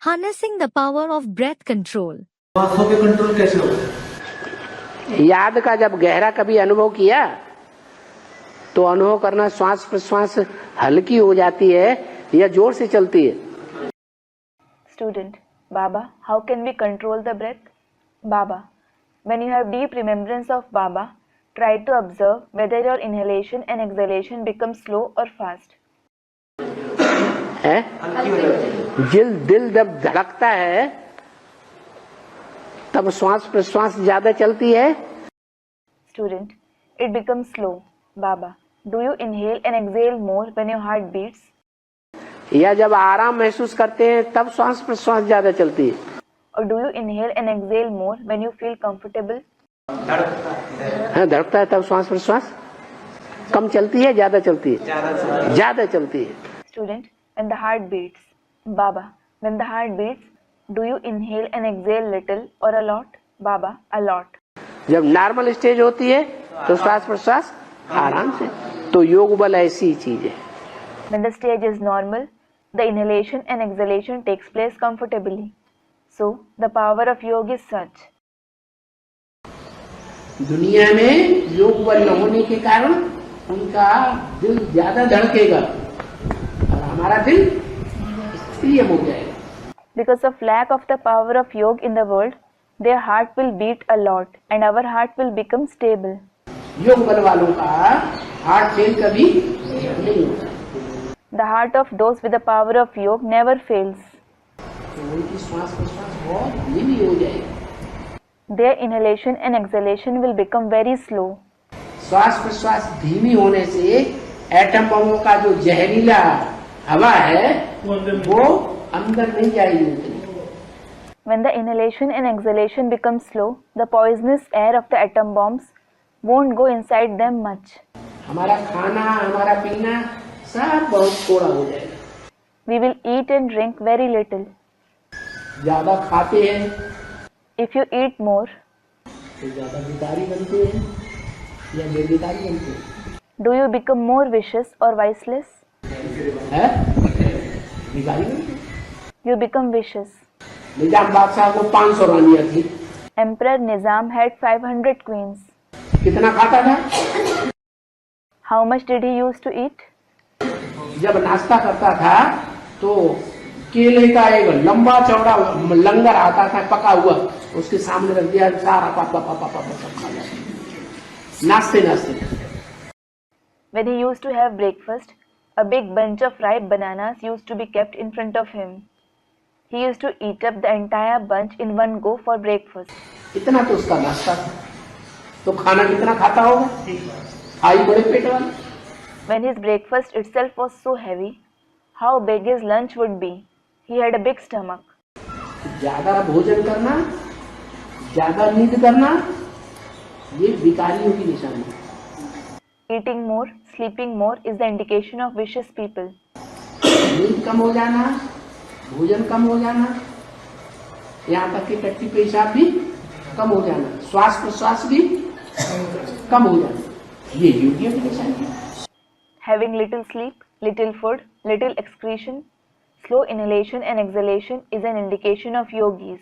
Harnessing the power of breath control. आंखों पे control कैसे होगा? याद का जब गहरा कभी अनुभव किया तो अनुभव करना श्वास प्रश्वास हल्की हो जाती है या जोर से चलती है? Student, Baba, how can we control the breath? Baba, when you have deep remembrance of Baba, try to observe whether your inhalation and exhalation become slow or fast. है? दिल जब धड़कता है तब श्वास प्रश्वास ज्यादा चलती है? Student, it becomes slow. Baba, do you inhale and exhale more when your heart beats? या जब आराम महसूस करते हैं तब श्वास प्रश्वास ज्यादा चलती है? Or do you inhale and exhale more when you feel comfortable? धड़कता है तब श्वास प्रश्वास कम चलती है, ज्यादा चलती है? ज्यादा चलती है। Student, when the heart beats. Baba, when the heart beats, do you inhale and exhale little or a lot? Baba, a lot. जब नॉर्मल स्टेज होती है तो श्वास प्रश्वास आराम से, तो योग बल ऐसी ही चीज है। When the stage is normal, the inhalation and exhalation takes place comfortably. So, the power of yoga is such. दुनिया में योग बल न होने के कारण उनका दिल ज्यादा धड़केगा और हमारा दिल स्थिर हो जाएगा। Because of lack of the power of yoga in the world, their heart will beat a lot and our heart will become stable. योग बल वालों का हार्ट फेल कभी नहीं होता। The heart of those with the power of yoga never fails. तो उनकी श्वास प्रश्वास बहुत धीमी हो जाएगी। Their inhalation and exhalation will become very slow. श्वास प्रश्वास धीमी होने से एटम बमों का जो जहरीला हवा है वो अंदर नहीं जाएगी उतनी। When the inhalation and exhalation become slow, the poisonous air of the atom bombs won't go inside them much. हमारा खाना हमारा पीना सब बहुत थोड़ा हो जाएगा। We will eat and drink very little. ज्यादा खाते हैं If you eat more, तो ज्यादा विकारी बनते हैं या निर्विकारी बनते हैं? do you become more vicious or viceless? है? विकारी बनते हैं। You become vicious. निजाम बादशाह को 500 रानियां थी। Emperor Nizam had 500 queens. कितना खाता था? How much did he used to eat? जब नाश्ता करता था तो केले का एक लंबा चौड़ा लंगर आता था पका हुआ, उसके सामने रख दिया, सारा पापा पापा पापा सब खा जाता नाश्ते नाश्ते। When he used to have breakfast, a big bunch of ripe bananas used to be kept in front of him. He used to eat up the entire bunch in one go for breakfast. इतना तो उसका नाश्ता था, तो खाना कितना खाता होगा? खाई बड़े पेट वाला। When his breakfast itself was so heavy, how big his lunch would be? He had a big stomach. ज्यादा भोजन करना, ज्यादा नींद करना, ये विकारियों की निशानी है। Eating more, sleeping more is the indication of vicious people. नींद कम हो जाना, भोजन कम हो जाना, यहाँ तक कि टट्टी पेशाब भी कम हो जाना, श्वास प्रश्वास भी कम हो जाना, ये योगियों की निशानी है। Having little sleep, little food, little excretion, slow inhalation and exhalation is an indication of yogis.